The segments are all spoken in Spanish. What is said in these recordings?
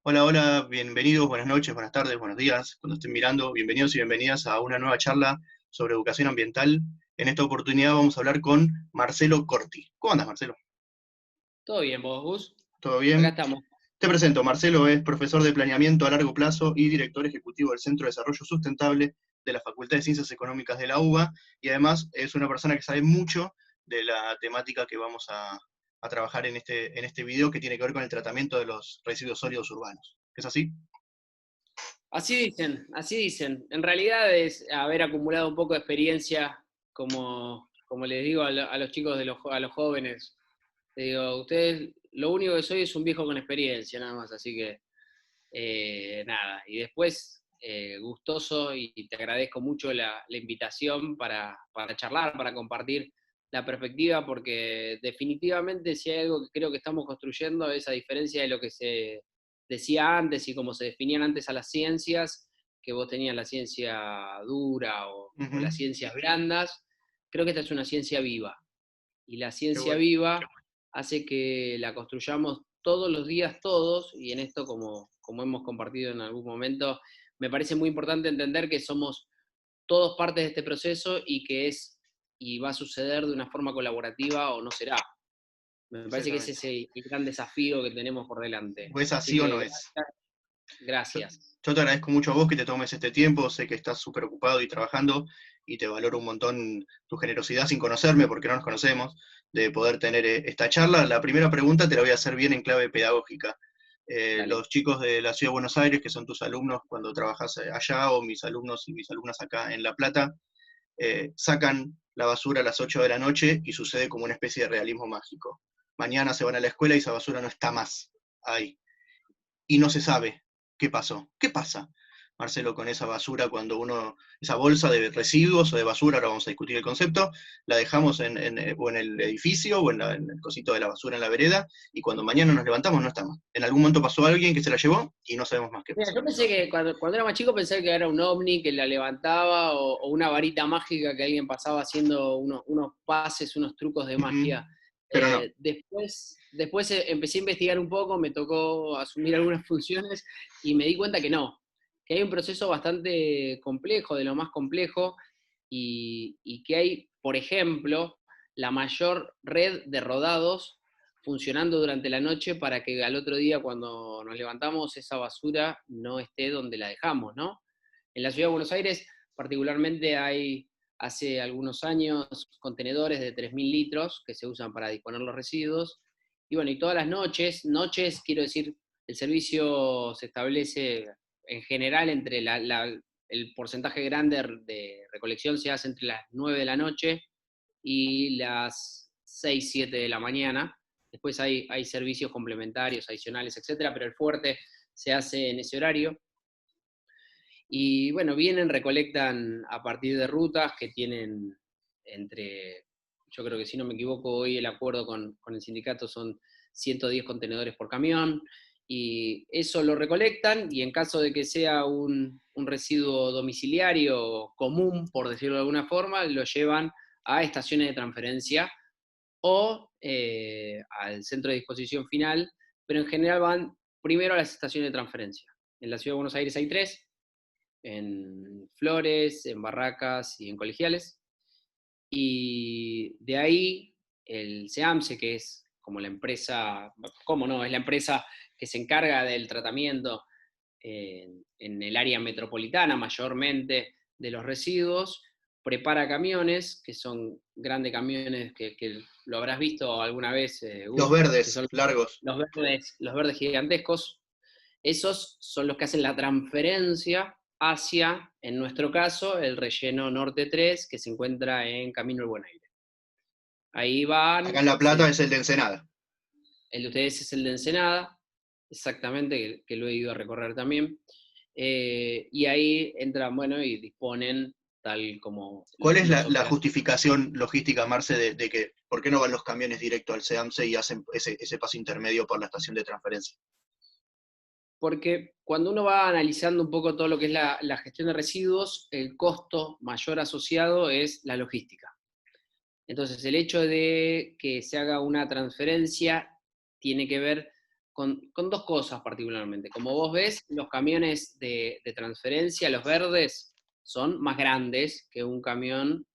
Hola, hola, bienvenidos, buenas noches, buenas tardes, buenos días, cuando estén mirando, bienvenidos y bienvenidas a una nueva charla sobre educación ambiental. En esta oportunidad vamos a hablar con Marcelo Corti. ¿Cómo andas, Marcelo? Todo bien, vos, Gus. ¿Todo Acá bien? estamos. Te presento, Marcelo es profesor de planeamiento a largo plazo y director ejecutivo del Centro de Desarrollo Sustentable de la Facultad de Ciencias Económicas de la UBA, y además es una persona que sabe mucho de la temática que vamos a trabajar en este video, que tiene que ver con el tratamiento de los residuos sólidos urbanos. ¿Es así? Así dicen, así dicen. En realidad es haber acumulado un poco de experiencia, como les digo a los chicos, a los jóvenes. Les digo, ustedes, lo único que soy es un viejo con experiencia, nada más. Así que, nada. Y después, gustoso y te agradezco mucho la invitación para charlar, para compartir la perspectiva, porque definitivamente si hay algo que creo que estamos construyendo es, a diferencia de lo que se decía antes y como se definían antes a las ciencias, que vos tenías la ciencia dura o Ujú. las ciencias blandas, creo que esta es una ciencia viva. Y la Qué ciencia bueno. viva hace que la construyamos todos los días todos, y en esto, como hemos compartido en algún momento, me parece muy importante entender que somos todos partes de este proceso y va a suceder de una forma colaborativa o no será. Me parece que ese Exactamente. es el gran desafío que tenemos por delante. O es Así así o no que es. gracias. Yo, Gracias. yo te agradezco mucho a vos que te tomes este tiempo, sé que estás súper ocupado y trabajando, y te valoro un montón tu generosidad sin conocerme, porque no nos conocemos, de poder tener esta charla. La primera pregunta te la voy a hacer bien en clave pedagógica. Dale. Los chicos de la Ciudad de Buenos Aires, que son tus alumnos cuando trabajas allá, o mis alumnos y mis alumnas acá en La Plata, sacan la basura a las 8 de la noche y sucede como una especie de realismo mágico. Mañana se van a la escuela y esa basura no está más ahí, y no se sabe qué pasó. ¿Qué pasa, Marcelo, con esa basura cuando uno, esa bolsa de residuos o de basura, ahora vamos a discutir el concepto, la dejamos o en el edificio o en el cosito de la basura en la vereda, y cuando mañana nos levantamos no está más? En algún momento pasó alguien que se la llevó y no sabemos más qué Mira, pasó yo con eso. pensé que cuando era más chico pensé que era un ovni que la levantaba o una varita mágica que alguien pasaba haciendo unos pases, unos trucos de Uh -huh. magia. Pero no. Después empecé a investigar un poco, me tocó asumir algunas funciones y me di cuenta que no, que hay un proceso bastante complejo, de lo más complejo, y que hay, por ejemplo, la mayor red de rodados funcionando durante la noche para que al otro día, cuando nos levantamos, esa basura no esté donde la dejamos, ¿no? En la ciudad de Buenos Aires, particularmente, hay hace algunos años contenedores de 3.000 litros que se usan para disponer los residuos. Y bueno, y todas las noches quiero decir, el servicio se establece en general entre el porcentaje grande de recolección se hace entre las 9 de la noche y las 6 7 de la mañana. Después hay servicios complementarios, adicionales, etcétera, pero el fuerte se hace en ese horario. Y bueno, vienen, recolectan a partir de rutas que tienen entre, yo creo que si no me equivoco, hoy el acuerdo con el sindicato son 110 contenedores por camión, y eso lo recolectan, y en caso de que sea un residuo domiciliario común, por decirlo de alguna forma, lo llevan a estaciones de transferencia o al centro de disposición final, pero en general van primero a las estaciones de transferencia. En la Ciudad de Buenos Aires hay tres, en Flores, en Barracas y en Colegiales, y de ahí el SEAMSE, que es como la empresa, ¿cómo no? Es la empresa que se encarga del tratamiento en el área metropolitana mayormente de los residuos, prepara camiones, que son grandes camiones que lo habrás visto alguna vez, Los Gus, que verdes, son largos. los verdes gigantescos. Esos son los que hacen la transferencia hacia, en nuestro caso, el relleno Norte 3, que se encuentra en Camino del Buen Aire. Ahí Acá en van, La Plata es el de Ensenada. el de ustedes es el de Ensenada, exactamente, que lo he ido a recorrer también. Y ahí entran, bueno, y disponen tal como ¿Cuál es los la operadores. justificación logística, Marce, de que por qué no van los camiones directo al SEAMSE y hacen ese paso intermedio por la estación de transferencia? Porque cuando uno va analizando un poco todo lo que es la gestión de residuos, el costo mayor asociado es la logística. Entonces, el hecho de que se haga una transferencia tiene que ver con dos cosas particularmente. Como vos ves, los camiones de transferencia, los verdes, son más grandes que un camión,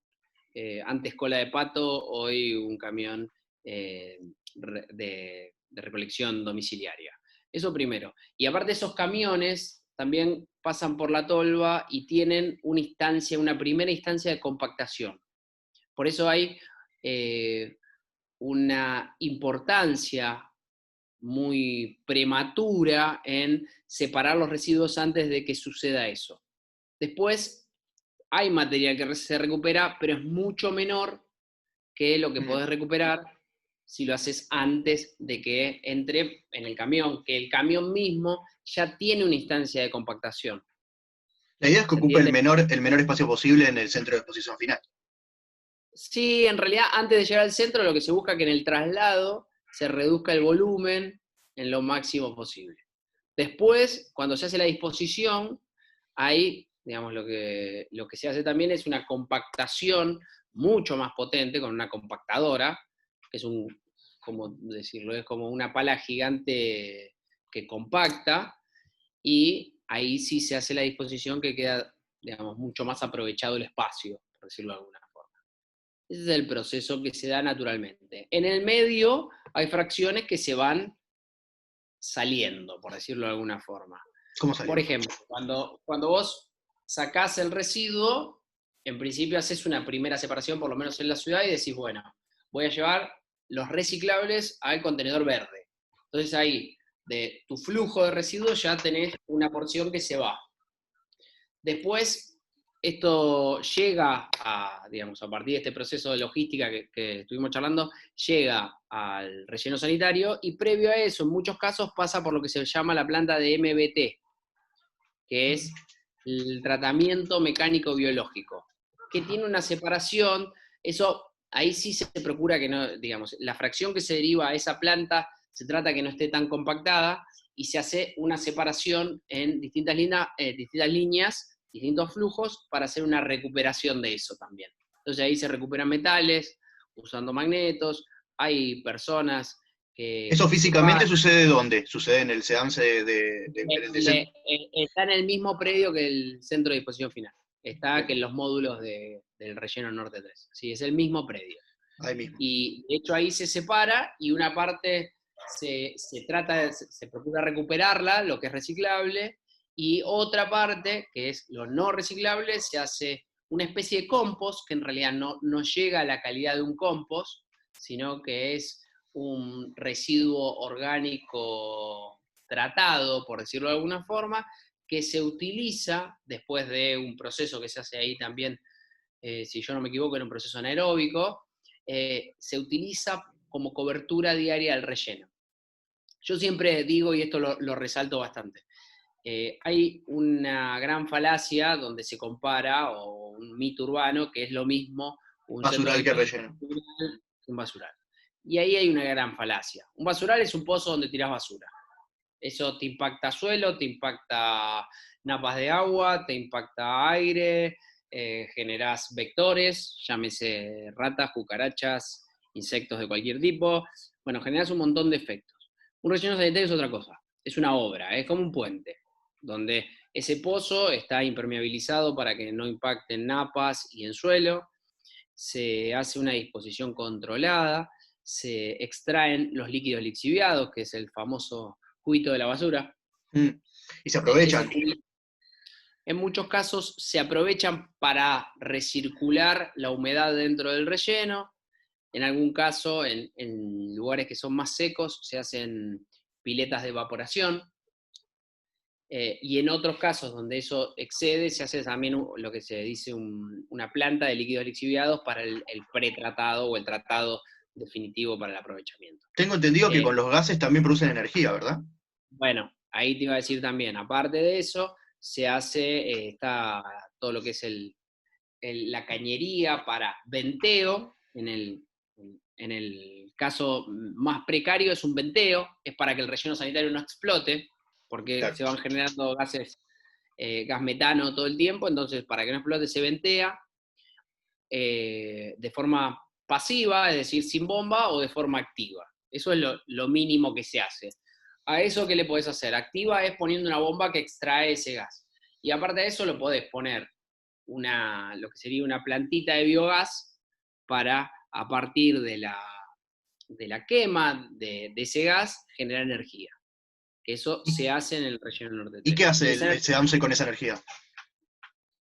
antes cola de pato, hoy un camión de recolección domiciliaria. Eso primero. Y aparte esos camiones también pasan por la tolva y tienen una primera instancia de compactación. Por eso hay una importancia muy prematura en separar los residuos antes de que suceda eso. Después hay material que se recupera, pero es mucho menor que lo que podés recuperar si lo haces antes de que entre en el camión, que el camión mismo ya tiene una instancia de compactación. La idea es que ocupe el menor espacio posible en el centro de exposición final. Sí, en realidad antes de llegar al centro lo que se busca es que en el traslado se reduzca el volumen en lo máximo posible. Después, cuando se hace la disposición, ahí, digamos, lo que se hace también es una compactación mucho más potente con una compactadora, que es como decirlo, es como una pala gigante que compacta, y ahí sí se hace la disposición que queda, digamos, mucho más aprovechado el espacio, por decirlo de alguna forma. Ese es el proceso que se da naturalmente. En el medio hay fracciones que se van saliendo, por decirlo de alguna forma. ¿Cómo salió? Por ejemplo, cuando vos sacás el residuo, en principio haces una primera separación, por lo menos en la ciudad, y decís, bueno, voy a llevar los reciclables al contenedor verde. Entonces ahí, de tu flujo de residuos, ya tenés una porción que se va. Después, esto llega digamos, a partir de este proceso de logística que estuvimos charlando, llega al relleno sanitario, y previo a eso, en muchos casos, pasa por lo que se llama la planta de MBT, que es el tratamiento mecánico biológico, que tiene una separación. Eso, ahí sí se procura que no, digamos, la fracción que se deriva a esa planta se trata que no esté tan compactada, y se hace una separación en distintas líneas, distintos flujos, para hacer una recuperación de eso también. Entonces ahí se recuperan metales usando magnetos, hay personas que ¿Eso físicamente separan. sucede dónde? ¿Sucede en el SEAMSE Está en el mismo predio que el centro de disposición final. Está que en Bien, los módulos del relleno Norte 3. Sí, es el mismo predio. ahí mismo. Y de hecho ahí se separa, y una parte se procura recuperarla, lo que es reciclable, y otra parte, que es lo no reciclable, se hace una especie de compost, que en realidad no llega a la calidad de un compost, sino que es un residuo orgánico tratado, por decirlo de alguna forma, que se utiliza después de un proceso que se hace ahí también, si yo no me equivoco, en un proceso anaeróbico, se utiliza como cobertura diaria del relleno. Yo siempre digo, y esto lo resalto bastante, hay una gran falacia donde se compara, o un mito urbano, que es lo mismo un centro de Basural que disposición relleno. final que un basural. Y ahí hay una gran falacia. Un basural es un pozo donde tirás basura. Eso te impacta suelo, te impacta napas de agua, te impacta aire, generás vectores, llámese ratas, cucarachas, insectos de cualquier tipo. Bueno, generás un montón de efectos. Un relleno sanitario es otra cosa, es una obra, es como un puente, donde ese pozo está impermeabilizado para que no impacten napas y en suelo, se hace una disposición controlada, se extraen los líquidos lixiviados, que es el famoso juguito de la basura. Y se Esos aprovechan. en muchos casos se aprovechan para recircular la humedad dentro del relleno. En algún caso, en lugares que son más secos, se hacen piletas de evaporación. Y en otros casos donde eso excede, se hace también lo que se dice una planta de líquidos lixiviados para el pretratado o el tratado definitivo para el aprovechamiento. Tengo entendido que con los gases también producen energía, ¿verdad? Bueno, ahí te iba a decir también, aparte de eso, se hace está todo lo que es la cañería para venteo. En el caso más precario es un venteo, es para que el relleno sanitario no explote, porque Claro. se van generando gases, gas metano todo el tiempo. Entonces para que no explote se ventea de forma pasiva, es decir, sin bomba, o de forma activa. Eso es lo mínimo que se hace. A eso, ¿qué le podés hacer? Activa es poniendo una bomba que extrae ese gas. Y aparte de eso, lo podés poner lo que sería una plantita de biogás para, a partir de la quema de ese gas, generar energía. Eso ¿Y, se hace en el relleno norte y qué 3. Y hace esa el SEAMSE con esa energía?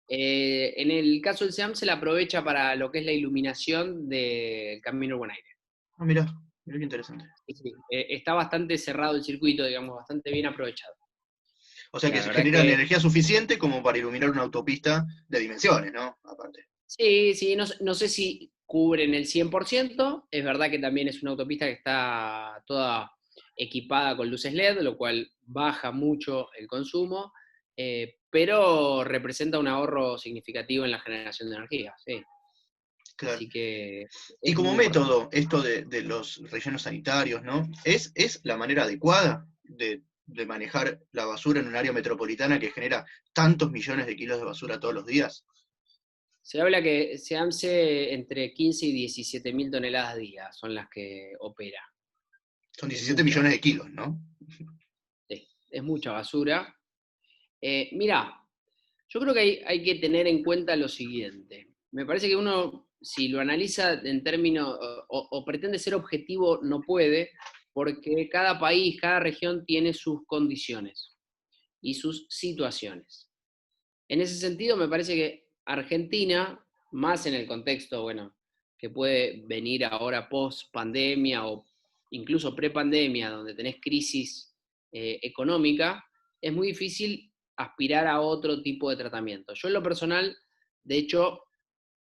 en el caso del SEAM se la aprovecha para lo que es la iluminación del Camino Buen Aire. Ah, mirá, mirá qué interesante. Sí, sí. Está bastante cerrado el circuito, digamos, bastante bien aprovechado. O sea que La se verdad es genera que energía suficiente como para iluminar una autopista de dimensiones, ¿no? Aparte. sí, sí, no sé si cubren el 100%, es verdad que también es una autopista que está toda equipada con luces LED, lo cual baja mucho el consumo, pero representa un ahorro significativo en la generación de energía, sí. Claro. Así que Y es como muy importante. método, esto de los rellenos sanitarios, ¿no? ¿Es la manera adecuada de manejar la basura en un área metropolitana que genera tantos millones de kilos de basura todos los días? Se habla que se hace entre 15 y 17 mil toneladas día, son las que opera. Son Es 17 mucha, millones de kilos, ¿no? sí, es mucha basura. Mirá, yo creo que hay que tener en cuenta lo siguiente. Me parece que uno, si lo analiza en términos, o pretende ser objetivo, no puede, porque cada país, cada región tiene sus condiciones y sus situaciones. En ese sentido, me parece que Argentina, más en el contexto, bueno, que puede venir ahora post pandemia o incluso pre-pandemia, donde tenés crisis económica, es muy difícil aspirar a otro tipo de tratamiento. Yo en lo personal, de hecho,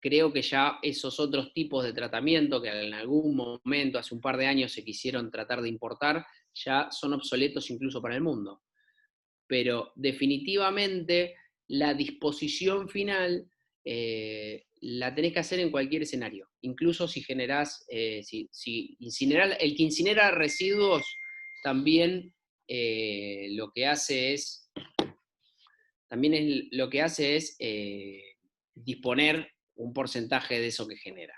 creo que ya esos otros tipos de tratamiento que en algún momento, hace un par de años, se quisieron tratar de importar, ya son obsoletos incluso para el mundo. Pero definitivamente la disposición final la tenés que hacer en cualquier escenario, incluso si generás, si incinerar, el que incinera residuos también lo que hace es, lo que hace es disponer un porcentaje de eso que genera.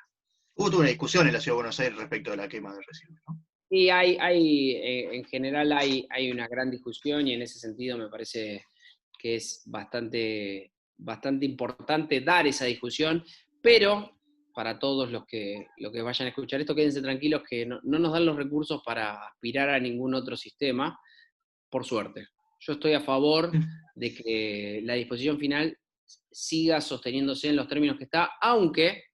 Hubo toda una discusión en la Ciudad de Buenos Aires respecto de la quema de residuos, ¿no? Y en general hay una gran discusión y en ese sentido me parece que es bastante importante dar esa discusión, pero para todos los que vayan a escuchar esto, quédense tranquilos que no nos dan los recursos para aspirar a ningún otro sistema, por suerte. Yo estoy a favor de que la disposición final siga sosteniéndose en los términos que está, aunque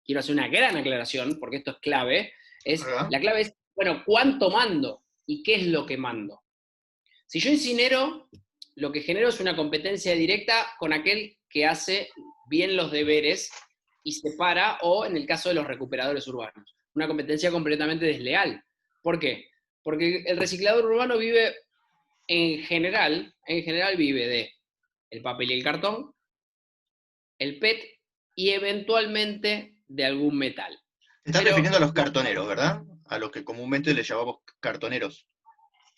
quiero hacer una gran aclaración, porque esto es clave, ¿Verdad? la clave es, bueno, ¿cuánto mando? ¿Y qué es lo que mando? Si yo incinero, lo que genero es una competencia directa con aquel que hace bien los deberes y separa, o en el caso de los recuperadores urbanos, una competencia completamente desleal. ¿Por qué? Porque el reciclador urbano vive en general vive de el papel y el cartón, el PET y eventualmente de algún metal. Te estás Pero refiriendo a los cartoneros, ¿verdad? A los que comúnmente les llamamos cartoneros.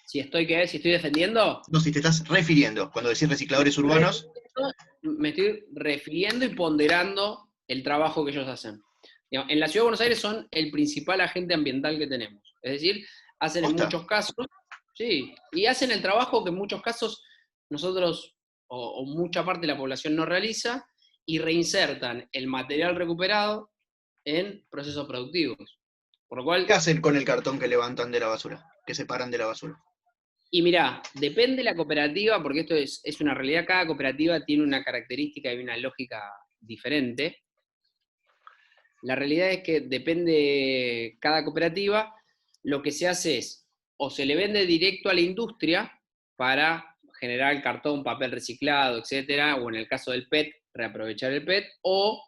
si estoy defendiendo, No, si te estás refiriendo, cuando decís recicladores urbanos, me estoy refiriendo y ponderando el trabajo que ellos hacen. En la Ciudad de Buenos Aires son el principal agente ambiental que tenemos. Es decir, hacen en posta. muchos casos, sí, y hacen el trabajo que en muchos casos nosotros o mucha parte de la población no realiza y reinsertan el material recuperado en procesos productivos. Por lo ¿Qué cual, hacen con el cartón que levantan de la basura? Que separan de la basura. y mirá, depende de la cooperativa, porque esto es una realidad, cada cooperativa tiene una característica y una lógica diferente. La realidad es que depende de cada cooperativa, lo que se hace es, o se le vende directo a la industria para generar cartón, papel reciclado, etcétera, o en el caso del PET, reaprovechar el PET, o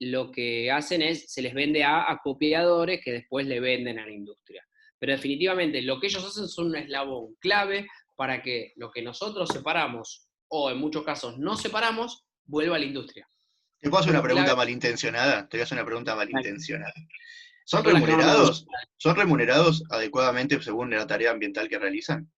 lo que hacen es, se les vende a acopiadores que después le venden a la industria. Pero definitivamente lo que ellos hacen son un eslabón clave para que lo que nosotros separamos, o en muchos casos no separamos, vuelva a la industria. ¿Te puedo hacer una Son pregunta claves, malintencionada? Te voy a hacer una pregunta malintencionada. ¿Son son las que más me gustan. remunerados? ¿Son remunerados adecuadamente según la tarea ambiental que realizan?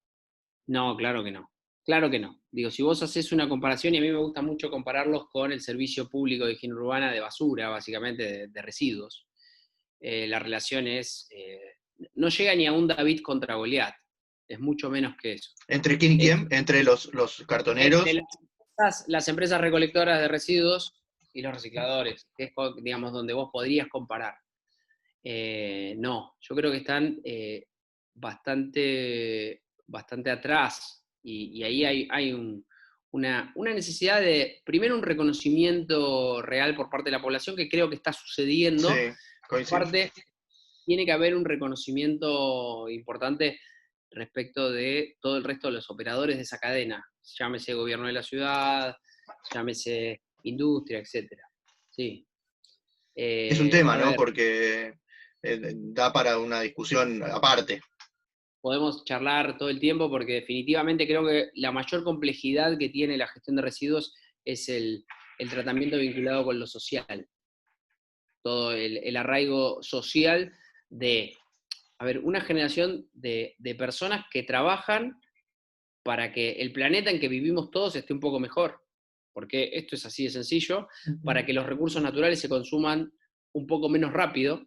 No, claro que no. Claro que no. Digo, si vos haces una comparación, y a mí me gusta mucho compararlos con el servicio público de higiene urbana de basura, básicamente de residuos, la relación es, no llega ni a un David contra Goliat. es mucho menos que eso. ¿Entre quién y Es, quién? ¿Entre los entre cartoneros? las empresas recolectoras de residuos y los recicladores, que es, digamos, donde vos podrías comparar. No, yo creo que están bastante atrás y ahí hay una necesidad de, primero, un reconocimiento real por parte de la población, que creo que está sucediendo. Sí, coincido. Aparte, tiene que haber un reconocimiento importante respecto de todo el resto de los operadores de esa cadena, llámese gobierno de la ciudad, llámese industria, etcétera. Sí. Es un tema, A ¿no? ver, Porque da para una discusión aparte. podemos charlar todo el tiempo porque definitivamente creo que la mayor complejidad que tiene la gestión de residuos es el tratamiento vinculado con lo social, todo el arraigo social de, a ver, una generación de personas que trabajan para que el planeta en que vivimos todos esté un poco mejor, porque esto es así de sencillo, para que los recursos naturales se consuman un poco menos rápido,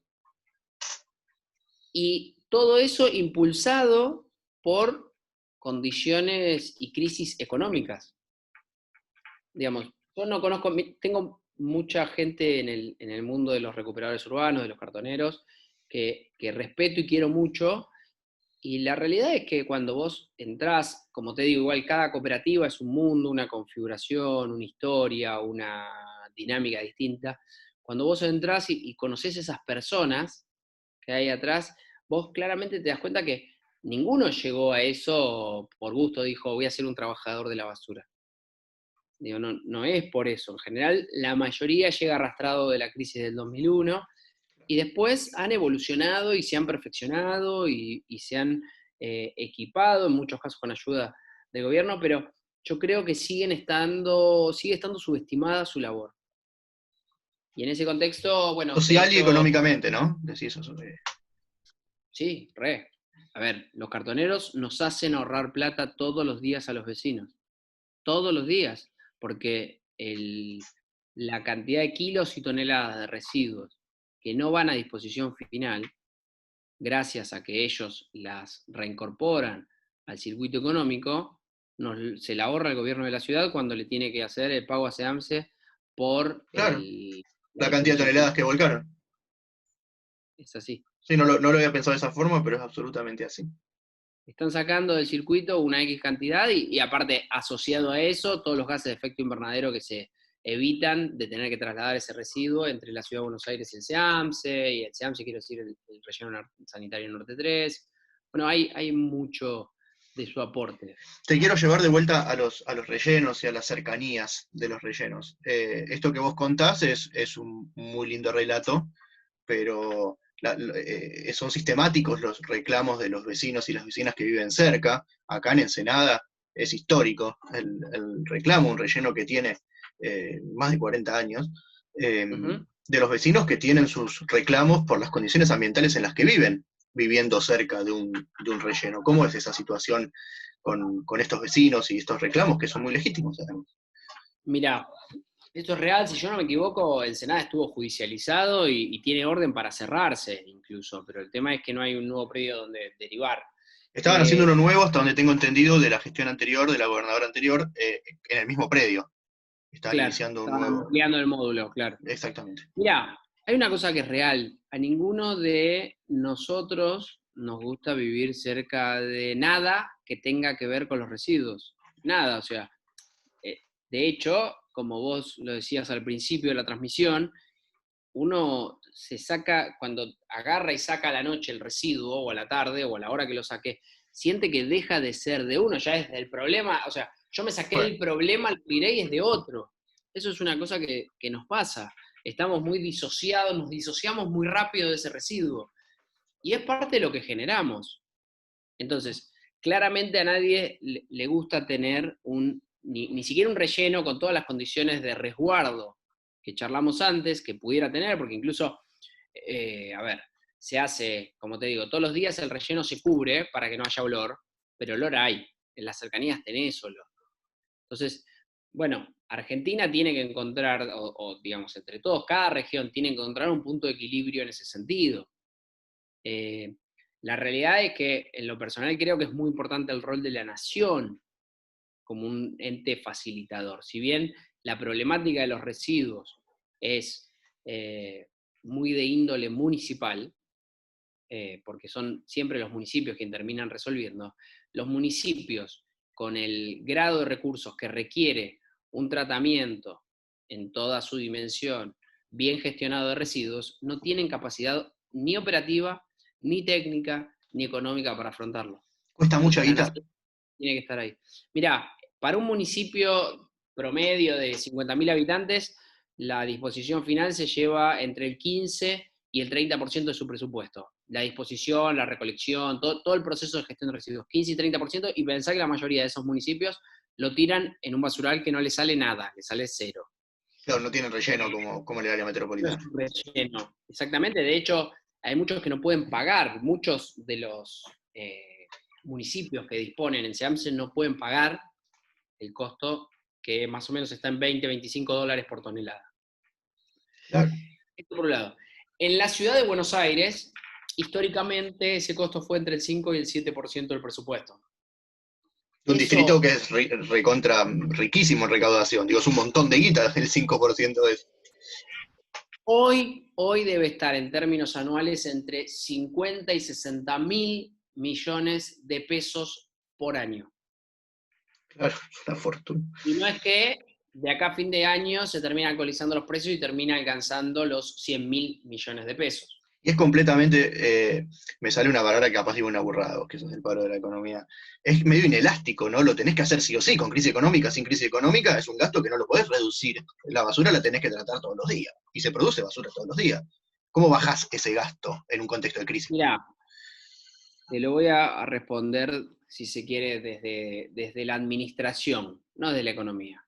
y todo eso impulsado por condiciones y crisis económicas. Digamos, yo no conozco, tengo mucha gente en el mundo de los recuperadores urbanos, de los cartoneros, que respeto y quiero mucho, y la realidad es que cuando vos entrás, como te digo, igual cada cooperativa es un mundo, una configuración, una historia, una dinámica distinta. Cuando vos entrás y conocés esas personas que hay atrás, vos claramente te das cuenta que ninguno llegó a eso por gusto, dijo, voy a ser un trabajador de la basura. Digo, no, no es por eso. En general, la mayoría llega arrastrado de la crisis del 2001 y después han evolucionado y se han perfeccionado y se han equipado, en muchos casos con ayuda del gobierno, pero yo creo que sigue estando subestimada su labor. Y en ese contexto, bueno, de Social y hecho, económicamente, ¿no? Decís eso. sí, re. A ver, los cartoneros nos hacen ahorrar plata todos los días a los vecinos. Todos los días. Porque la cantidad de kilos y toneladas de residuos que no van a disposición final, gracias a que ellos las reincorporan al circuito económico, se la ahorra el gobierno de la ciudad cuando le tiene que hacer el pago a SEAMSE por Claro, la la cantidad de disposición toneladas final. que volcaron. Es así. Sí, no lo había pensado de esa forma, pero es absolutamente así. Están sacando del circuito una X cantidad y aparte, asociado a eso, todos los gases de efecto invernadero que se evitan de tener que trasladar ese residuo entre la Ciudad de Buenos Aires y el SEAMSE, y el SEAMSE, quiero decir, el relleno sanitario Norte 3. Bueno, hay mucho de su aporte. Te quiero llevar de vuelta a los rellenos y a las cercanías de los rellenos. Esto que vos contás es un muy lindo relato, pero son sistemáticos los reclamos de los vecinos y las vecinas que viven cerca. Acá en Ensenada es histórico el reclamo, un relleno que tiene más de 40 años, eh, Ujú. de los vecinos que tienen sus reclamos por las condiciones ambientales en las que viven, viviendo cerca de un relleno. ¿Cómo es esa situación con estos vecinos y estos reclamos que son muy legítimos, además? Mirá, esto es real, si yo no me equivoco, Ensenada estuvo judicializado y tiene orden para cerrarse incluso, pero el tema es que no hay un nuevo predio donde derivar. Estaban haciendo Eh, uno nuevo, hasta donde tengo entendido, de la gestión anterior, de la gobernadora anterior, en el mismo predio. Estaban claro, iniciando un estaban nuevo. ampliando el módulo, claro. Exactamente. Mirá, hay una cosa que es real. A ninguno de nosotros nos gusta vivir cerca de nada que tenga que ver con los residuos. Nada, o sea, eh, de hecho, como vos lo decías al principio de la transmisión, uno se saca, cuando agarra y saca a la noche el residuo, o a la tarde, o a la hora que lo saque, siente que deja de ser de uno, ya es del problema, o sea, yo me saqué Bueno, el problema, lo tiré y es de otro. Eso es una cosa que nos pasa. Estamos muy disociados, nos disociamos muy rápido de ese residuo. Y es parte de lo que generamos. Entonces, claramente a nadie le gusta tener ni siquiera un relleno con todas las condiciones de resguardo que charlamos antes, que pudiera tener, porque incluso, a ver, se hace, como te digo, todos los días el relleno se cubre para que no haya olor, pero olor hay, en las cercanías tenés olor. Entonces, bueno, Argentina tiene que encontrar, digamos, entre todos, cada región tiene que encontrar un punto de equilibrio en ese sentido. Eh, La realidad es que en lo personal creo que es muy importante el rol de la nación como un ente facilitador. Si bien la problemática de los residuos es muy de índole municipal, porque son siempre los municipios quienes terminan resolviendo, los municipios con el grado de recursos que requiere un tratamiento en toda su dimensión bien gestionado de residuos, no tienen capacidad ni operativa, ni técnica, ni económica para afrontarlo. Cuesta mucha Entonces la guita. nación tiene que estar ahí. Mirá, para un municipio promedio de 50.000 habitantes, la disposición final se lleva entre el 15 y el 30% de su presupuesto. La disposición, la recolección, todo el proceso de gestión de residuos, 15 y 30%, y pensar que la mayoría de esos municipios lo tiran en un basural que no le sale nada, le sale cero. Claro, no tienen relleno Eh, como el área no es metropolitana. un relleno. Exactamente, de hecho, hay muchos que no pueden pagar, muchos de los municipios que disponen en SEAMSE no pueden pagar el costo que más o menos está en 20, $25 por tonelada. Claro. Esto por un lado. En la ciudad de Buenos Aires, históricamente ese costo fue entre el 5 y el 7% del presupuesto. Un Eso distrito que es recontra riquísimo en recaudación. Digo, es un montón de guita, el 5% es. hoy debe estar en términos anuales entre 50 y 60 mil millones de pesos por año. Claro, una fortuna. Y no es que de acá a fin de año se terminan actualizando los precios y termina alcanzando los 100 mil millones de pesos. Y es completamente, me sale una palabra que capaz digo una burrada, vos que sos el paro de la economía. Es medio inelástico, ¿no? Lo tenés que hacer sí o sí, con crisis económica, sin crisis económica, es un gasto que no lo podés reducir. La basura la tenés que tratar todos los días, y se produce basura todos los días. ¿Cómo bajás ese gasto en un contexto de crisis? Mira, te lo voy a responder, si se quiere, desde la administración, no desde la economía.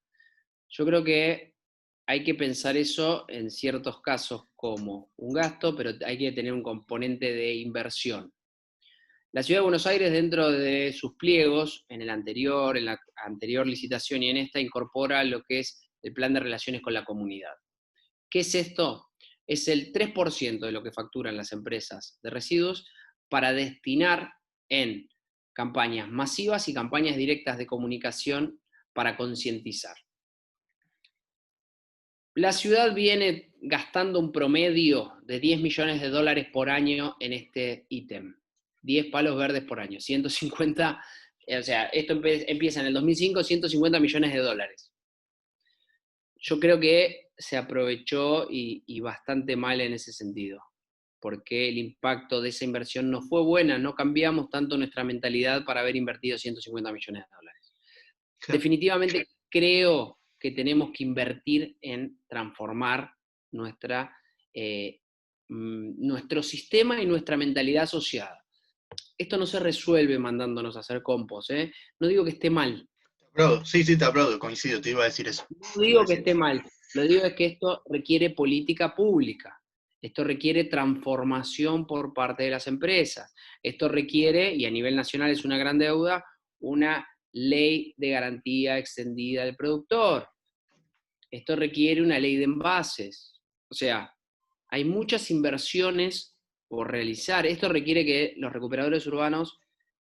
Yo creo que hay que pensar eso en ciertos casos como un gasto, pero hay que tener un componente de inversión. La Ciudad de Buenos Aires, dentro de sus pliegos, en la anterior licitación y en esta, incorpora lo que es el plan de relaciones con la comunidad. ¿Qué es esto? Es el 3% de lo que facturan las empresas de residuos para destinar en campañas masivas y campañas directas de comunicación para concientizar. La ciudad viene gastando un promedio de 10 millones de dólares por año en este ítem. 10 palos verdes por año. 150, o sea, esto empieza en el 2005, 150 millones de dólares. Yo creo que se aprovechó y bastante mal en ese sentido, porque el impacto de esa inversión no fue buena, no cambiamos tanto nuestra mentalidad para haber invertido 150 millones de dólares. Claro. Definitivamente creo que tenemos que invertir en transformar nuestro sistema y nuestra mentalidad asociada. Esto no se resuelve mandándonos a hacer compost, ¿eh? No digo que esté mal, Te aplaudo, sí, sí, te aplaudo, coincido, te iba a decir eso. no Te iba a digo que decir esté eso. mal, lo digo es que esto requiere política pública, esto requiere transformación por parte de las empresas, esto requiere, y a nivel nacional es una gran deuda, una ley de garantía extendida del productor. Esto requiere una ley de envases. O sea, hay muchas inversiones por realizar. Esto requiere que los recuperadores urbanos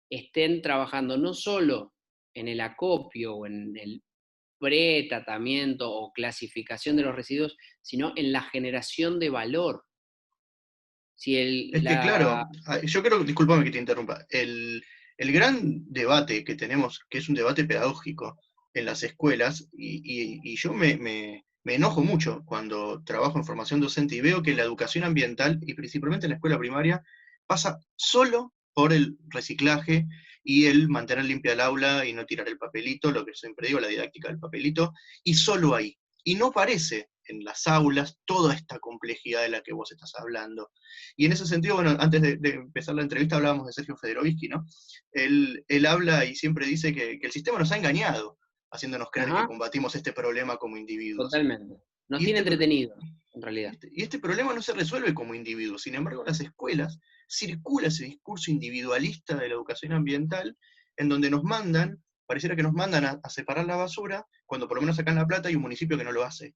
estén trabajando no solo en el acopio o en el pre-tratamiento o clasificación de los residuos, sino en la generación de valor. Si Es que claro, yo creo, discúlpame que te interrumpa, el gran debate que tenemos, que es un debate pedagógico en las escuelas, y yo me enojo mucho cuando trabajo en formación docente y veo que la educación ambiental, y principalmente en la escuela primaria, pasa solo por el reciclaje y el mantener limpia el aula y no tirar el papelito, lo que siempre digo, la didáctica del papelito, y solo ahí. Y no parece en las aulas toda esta complejidad de la que vos estás hablando. Y en ese sentido, bueno, antes de empezar la entrevista hablábamos de Sergio Federovisky, ¿no? Él habla y siempre dice que el sistema nos ha engañado, haciéndonos creer que Ajá, combatimos este problema como individuos. totalmente. Nos Y tiene este, entretenidos, en realidad. y este problema no se resuelve como individuos. Sin embargo, en las escuelas circula ese discurso individualista de la educación ambiental, en donde nos mandan, pareciera que nos mandan a separar la basura, cuando por lo menos acá en La Plata hay un municipio que no lo hace.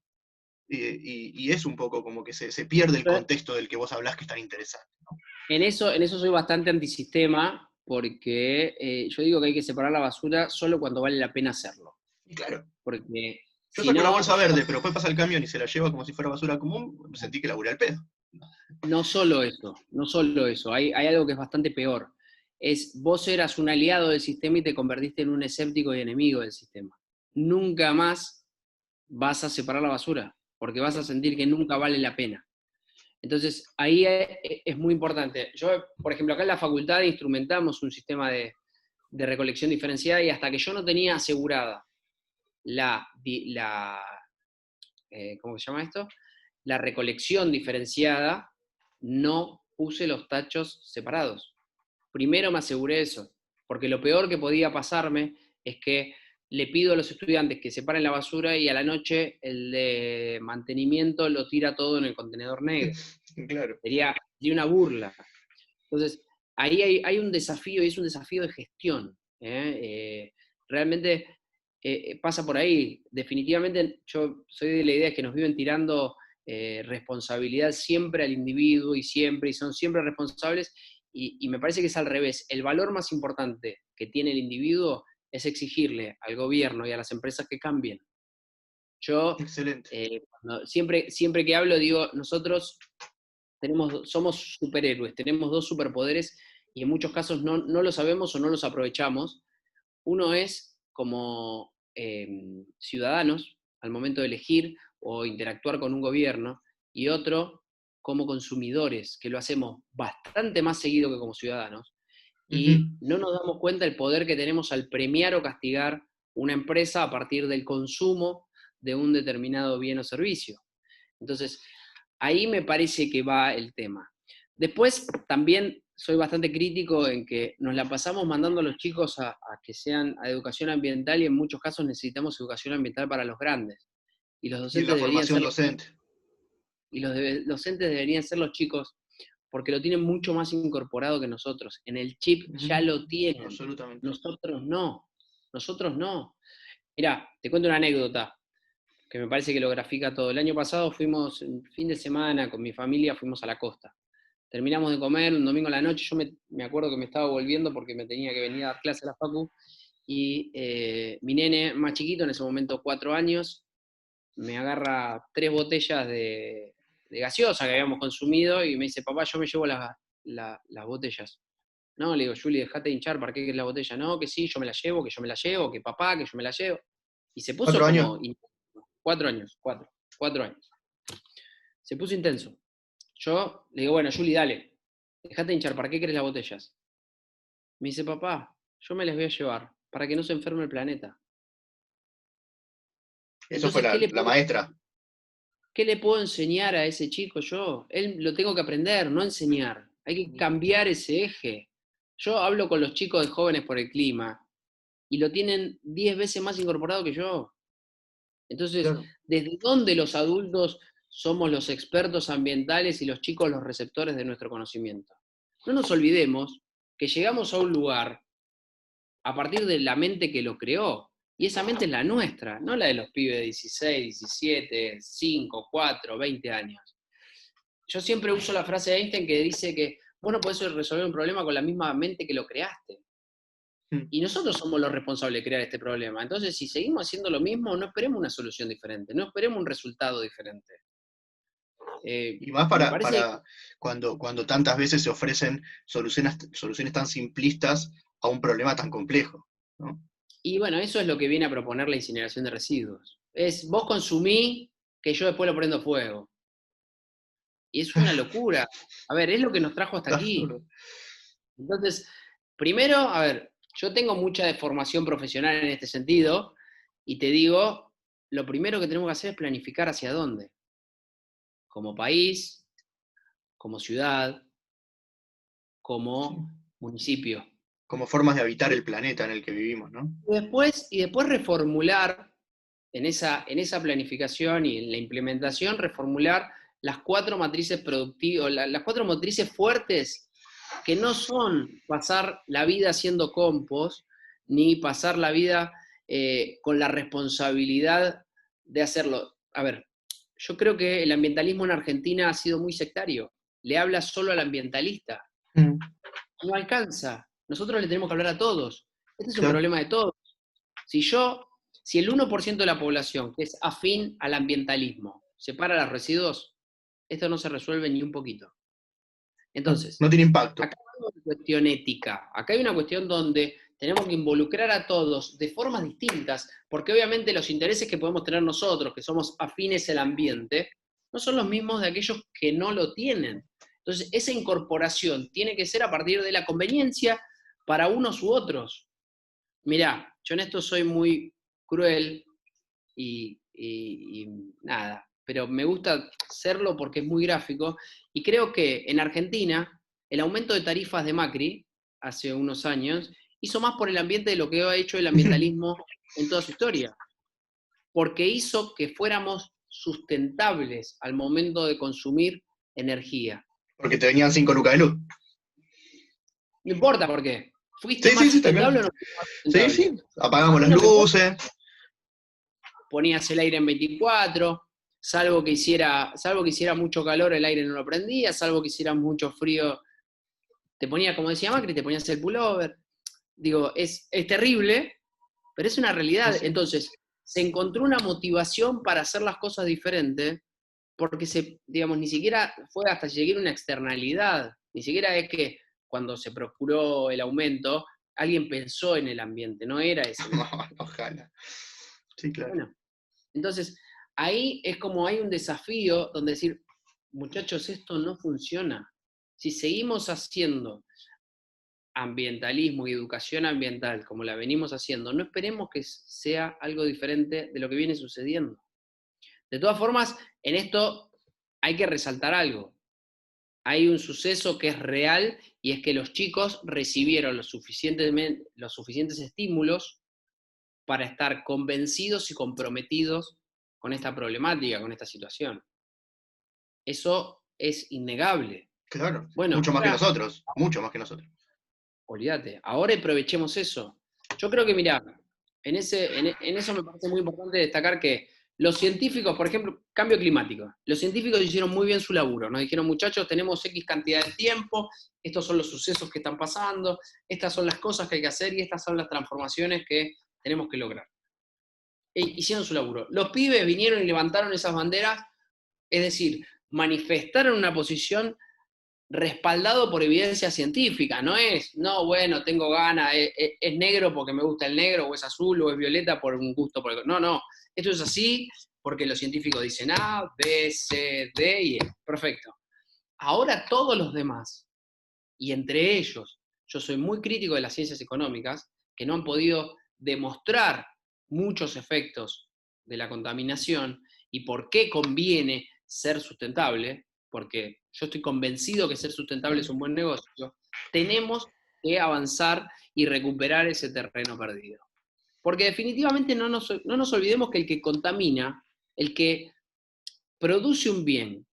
Y es un poco como que se pierde el contexto del que vos hablás que es tan interesante, ¿no? En eso soy bastante antisistema, porque yo digo que hay que separar la basura solo cuando vale la pena hacerlo. Y claro, Porque yo si saco la no, bolsa verde, pero después pasa el camión y se la lleva como si fuera basura común, sentí que laburé al pedo. no solo eso, no solo eso, hay algo que es bastante peor. Es vos eras un aliado del sistema y te convertiste en un escéptico y enemigo del sistema. Nunca más vas a separar la basura, porque vas a sentir que nunca vale la pena. Entonces, ahí es muy importante. Yo, por ejemplo, acá en la facultad instrumentamos un sistema de recolección diferenciada y hasta que yo no tenía asegurada la ¿cómo se llama esto? La recolección diferenciada, no puse los tachos separados. Primero me aseguré eso, porque lo peor que podía pasarme es que le pido a los estudiantes que separen la basura y a la noche el de mantenimiento lo tira todo en el contenedor negro. Claro. Sería una burla. Entonces, ahí hay un desafío, y es un desafío de gestión. Realmente pasa por ahí. Definitivamente yo soy de la idea de que nos viven tirando responsabilidad siempre al individuo y son siempre responsables, y me parece que es al revés. El valor más importante que tiene el individuo es exigirle al gobierno y a las empresas que cambien. Yo Excelente. siempre que hablo digo, nosotros somos superhéroes, tenemos dos superpoderes y en muchos casos no lo sabemos o no los aprovechamos. Uno es como ciudadanos al momento de elegir o interactuar con un gobierno, y otro como consumidores, que lo hacemos bastante más seguido que como ciudadanos, Ujú. y no nos damos cuenta del poder que tenemos al premiar o castigar una empresa a partir del consumo de un determinado bien o servicio. Entonces, ahí me parece que va el tema. Después, también soy bastante crítico en que nos la pasamos mandando a los chicos a que sean a educación ambiental, y en muchos casos necesitamos educación ambiental para los grandes. Y los Y en docentes la deberían formación ser, docente. y los docentes deberían ser los chicos, porque lo tienen mucho más incorporado que nosotros. En el chip ya Ujú. lo tienen. Absolutamente. Nosotros no. Nosotros no. Mirá, te cuento una anécdota que me parece que lo grafica todo. El año pasado fuimos, un fin de semana, con mi familia, fuimos a la costa. Terminamos de comer un domingo a la noche, yo me acuerdo que me estaba volviendo porque me tenía que venir a dar clase a la facu, y mi nene más chiquito, en ese momento 4 años, me agarra 3 botellas de gaseosa que habíamos consumido y me dice, papá, yo me llevo las botellas. No, le digo, Juli, dejate de hinchar, ¿para qué querés la botella? No, que sí, yo me la llevo, que yo me la llevo, que papá, que yo me la llevo. Y se puso 4 años. como 4 años, 4 años. Se puso intenso. Yo le digo, bueno, Juli, dale, dejate de hinchar, ¿para qué querés las botellas? Me dice, papá, yo me las voy a llevar para que no se enferme el planeta. Eso fue Entonces, la maestra. ¿qué le puedo enseñar a ese chico yo? Él lo tengo que aprender, no enseñar. Hay que cambiar ese eje. Yo hablo con los chicos de Jóvenes por el Clima y lo tienen 10 veces más incorporado que yo. Entonces, Claro. ¿desde dónde los adultos somos los expertos ambientales y los chicos los receptores de nuestro conocimiento? No nos olvidemos que llegamos a un lugar a partir de la mente que lo creó, y esa mente es la nuestra, no la de los pibes de 16, 17, 5, 4, 20 años. Yo siempre uso la frase de Einstein que dice que vos no podés resolver un problema con la misma mente que lo creaste. Mm. Y nosotros somos los responsables de crear este problema. Entonces, si seguimos haciendo lo mismo, no esperemos una solución diferente, no esperemos un resultado diferente. Y más Me parece, para cuando tantas veces se ofrecen soluciones tan simplistas a un problema tan complejo, ¿no? y bueno, eso es lo que viene a proponer la incineración de residuos. Es vos consumí, que yo después lo prendo fuego. Y es una locura. A ver, es lo que nos trajo hasta Está aquí. absurdo. Entonces, primero, a ver, yo tengo mucha deformación profesional en este sentido, y te digo, lo primero que tenemos que hacer es planificar hacia dónde, como país, como ciudad, Sí. como municipio. Como formas de habitar el planeta en el que vivimos, ¿no? Y después reformular en esa planificación y en la implementación, reformular las 4 matrices productivas, las 4 matrices fuertes, que no son pasar la vida haciendo compost, ni pasar la vida con la responsabilidad de hacerlo. A ver, yo creo que el ambientalismo en Argentina ha sido muy sectario. Le habla solo al ambientalista. Mm, No alcanza. Nosotros le tenemos que hablar a todos. Este es un claro. problema de todos. Si el 1% de la población que es afín al ambientalismo separa los residuos, esto no se resuelve ni un poquito. No, Entonces, no tiene impacto. acá hay una cuestión ética, acá hay una cuestión donde tenemos que involucrar a todos de formas distintas, porque obviamente los intereses que podemos tener nosotros, que somos afines al ambiente, no son los mismos de aquellos que no lo tienen. Entonces, esa incorporación tiene que ser a partir de la conveniencia para unos u otros. Mirá, yo en esto soy muy cruel y nada, pero me gusta serlo porque es muy gráfico y creo que en Argentina el aumento de tarifas de Macri hace unos años hizo más por el ambiente de lo que ha hecho el ambientalismo en toda su historia, porque hizo que fuéramos sustentables al momento de consumir energía. Porque te venían 5 lucas de luz. No importa por qué. ¿Fuiste Sí, sí, más sí, está claro. sustentable o no fuiste más Sí, sustentable? sí. Apagamos A mí las no me importa. luces. Ponías el aire en 24, salvo que hiciera mucho calor, el aire no lo prendía, salvo que hiciera mucho frío, te ponías, como decía Macri, te ponías el pullover. Digo, es terrible, pero es una Sí, realidad. sí. Entonces, se encontró una motivación para hacer las cosas diferentes, porque digamos, ni siquiera fue hasta llegar a una externalidad, ni siquiera es que cuando se procuró el aumento, alguien pensó en el ambiente, no era ese el No, momento. ojalá. Sí, claro. Bueno, entonces, ahí es como hay un desafío donde decir, muchachos, esto no funciona. Si seguimos haciendo ambientalismo y educación ambiental como la venimos haciendo, no esperemos que sea algo diferente de lo que viene sucediendo. De todas formas, en esto hay que resaltar algo. Hay un suceso que es real y es que los chicos recibieron los suficientes estímulos para estar convencidos y comprometidos con esta problemática, con esta situación. Eso es innegable. Claro. Bueno, Mucho más que ahora, nosotros. Mucho más que nosotros. olvídate, ahora aprovechemos eso. Yo creo que, mirá, en eso me parece muy importante destacar que los científicos, por ejemplo, cambio climático, los científicos hicieron muy bien su laburo. Nos dijeron, muchachos, tenemos X cantidad de tiempo, estos son los sucesos que están pasando, estas son las cosas que hay que hacer y estas son las transformaciones que tenemos que lograr. Hicieron su laburo. Los pibes vinieron y levantaron esas banderas, es decir, manifestaron una posición respaldado por evidencia científica, no es, no, bueno, tengo ganas, es negro porque me gusta el negro, o es azul, o es violeta por un gusto, no, no, esto es así porque los científicos dicen A, B, C, D y E, perfecto. Ahora todos los demás, y entre ellos, yo soy muy crítico de las ciencias económicas, que no han podido demostrar muchos efectos de la contaminación y por qué conviene ser sustentable, porque yo estoy convencido que ser sustentable es un buen negocio, tenemos que avanzar y recuperar ese terreno perdido. Porque definitivamente no nos olvidemos que el que contamina, el que produce un bien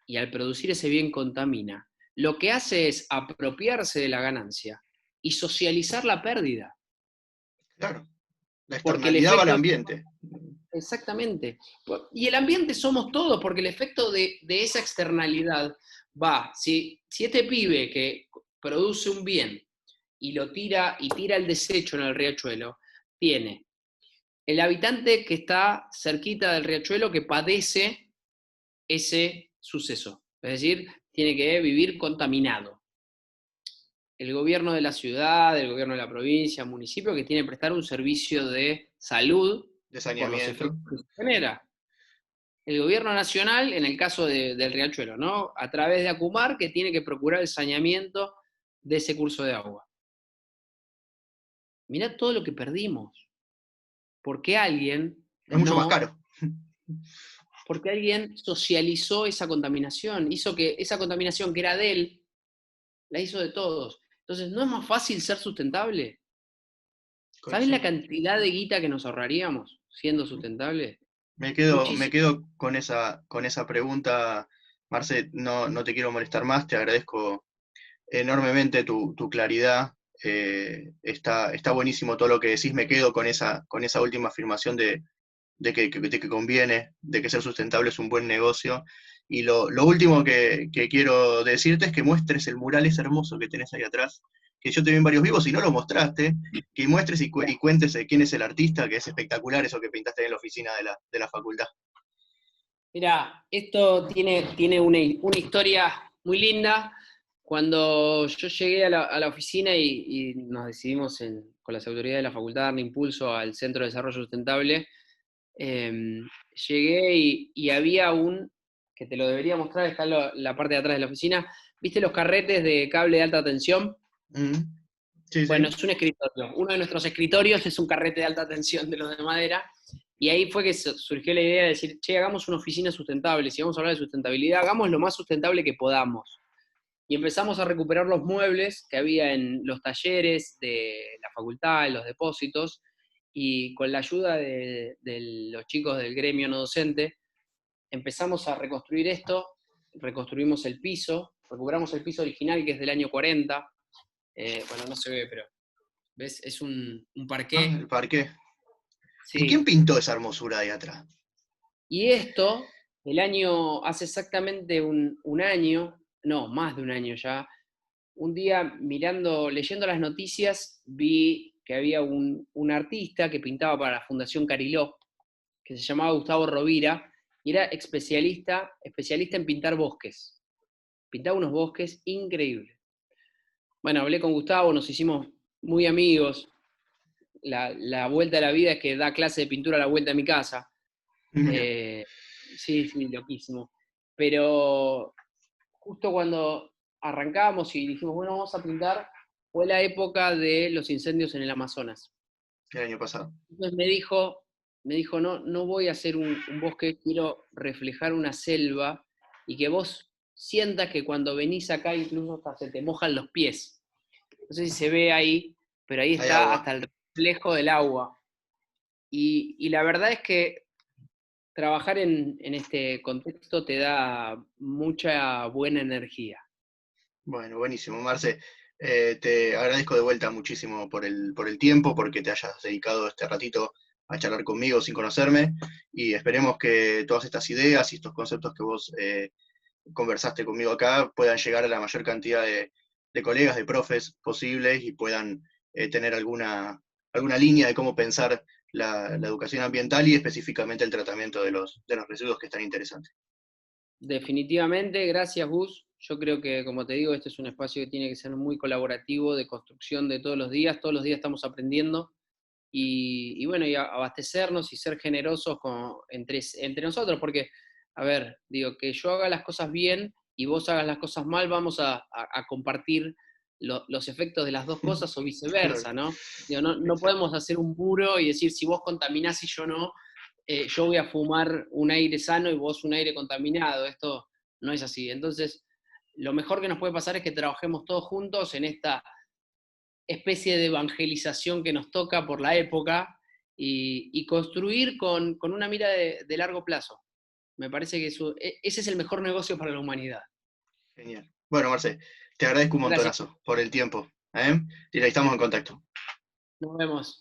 y al producir ese bien contamina, lo que hace es apropiarse de la ganancia y socializar la pérdida. Claro. La Porque el externalidad va al efecto, ambiente. exactamente, y el ambiente somos todos, porque el efecto de esa externalidad va, si este pibe que produce un bien y lo tira y tira el desecho en el riachuelo, tiene el habitante que está cerquita del riachuelo que padece ese suceso, es decir, tiene que vivir contaminado. El gobierno de la ciudad, el gobierno de la provincia, municipio, que tiene que prestar un servicio de salud De por los saneamiento. efectos que se genera. El gobierno nacional, en el caso del riachuelo, ¿no? A través de Acumar, que tiene que procurar el saneamiento de ese curso de agua. Mirá todo lo que perdimos, porque alguien Es mucho más no, caro. porque alguien socializó esa contaminación, hizo que esa contaminación que era de él, la hizo de todos. Entonces, ¿no es más fácil ser sustentable? ¿Sabes la Coincido. cantidad de guita que nos ahorraríamos siendo sustentable? Me Muchísimo. quedo con esa pregunta, Marce. No, no te quiero molestar más, te agradezco enormemente tu claridad. Está buenísimo todo lo que decís. Me quedo con esa última afirmación de que conviene, de que ser sustentable es un buen negocio. Y lo último que quiero decirte es que muestres el mural ese hermoso que tenés ahí atrás, que yo te vi en varios vivos y no lo mostraste, que muestres y cuentes quién es el artista, que es espectacular eso que pintaste en la oficina de la facultad. Mira, esto tiene una historia muy linda. Cuando yo llegué a la oficina y nos decidimos con las autoridades de la facultad darle impulso al Centro de Desarrollo Sustentable, llegué y había que te lo debería mostrar, está en la parte de atrás de la oficina. ¿Viste los carretes de cable de alta tensión? Mm, sí, Bueno, sí. es un escritorio. Uno de nuestros escritorios es un carrete de alta tensión de los de madera. Y ahí fue que surgió la idea de decir, che, hagamos una oficina sustentable. Si vamos a hablar de sustentabilidad, hagamos lo más sustentable que podamos. Y empezamos a recuperar los muebles que había en los talleres de la facultad, en los depósitos, y con la ayuda de los chicos del gremio no docente, empezamos a reconstruir esto, reconstruimos el piso, recuperamos el piso original que es del año 40, bueno, no se ve, pero ¿ves? Es un Ah, parqué. el parque. ¿Y quién Sí. pintó esa hermosura ahí atrás? Y esto, hace exactamente un año, no, más de un año ya, un día leyendo las noticias, vi que había un artista que pintaba para la Fundación Cariló, que se llamaba Gustavo Rovira, y era especialista en pintar bosques. Pintaba unos bosques increíbles. Bueno, hablé con Gustavo, nos hicimos muy amigos. La vuelta de la vida es que da clase de pintura a la vuelta de mi casa. Mira, Eh, sí, sí, loquísimo. Pero justo cuando arrancamos y dijimos, bueno, vamos a pintar, fue la época de los incendios en el Amazonas. el año pasado. Entonces me dijo, no, no voy a hacer un bosque, quiero reflejar una selva y que vos sientas que cuando venís acá incluso hasta se te mojan los pies. No sé si se ve ahí, pero ahí Hay está agua. hasta el reflejo del agua. Y la verdad es que trabajar en este contexto te da mucha buena energía. Bueno, buenísimo, Marce. Te agradezco de vuelta muchísimo por el tiempo, porque te hayas dedicado este ratito a charlar conmigo sin conocerme, y esperemos que todas estas ideas y estos conceptos que vos conversaste conmigo acá puedan llegar a la mayor cantidad de colegas, de profes posibles, y puedan tener alguna línea de cómo pensar la educación ambiental y específicamente el tratamiento de los residuos, que es tan interesante. Definitivamente, gracias Gus. Yo creo que, como te digo, este es un espacio que tiene que ser muy colaborativo, de construcción de todos los días estamos aprendiendo y bueno, y abastecernos y ser generosos entre nosotros, porque, a ver, digo, que yo haga las cosas bien y vos hagas las cosas mal, vamos a compartir los efectos de las dos cosas o Claro, viceversa, ¿no? Digo, no exacto. podemos hacer un muro y decir, si vos contaminás y yo no, yo voy a fumar un aire sano y vos un aire contaminado. Esto no es así. Entonces, lo mejor que nos puede pasar es que trabajemos todos juntos en esta especie de evangelización que nos toca por la época y construir con una mira de largo plazo. Me parece que ese es el mejor negocio para la humanidad. Genial. Bueno, Marce, te agradezco un Gracias. montonazo por el tiempo. ¿Eh? Y ahí estamos en contacto. Nos vemos.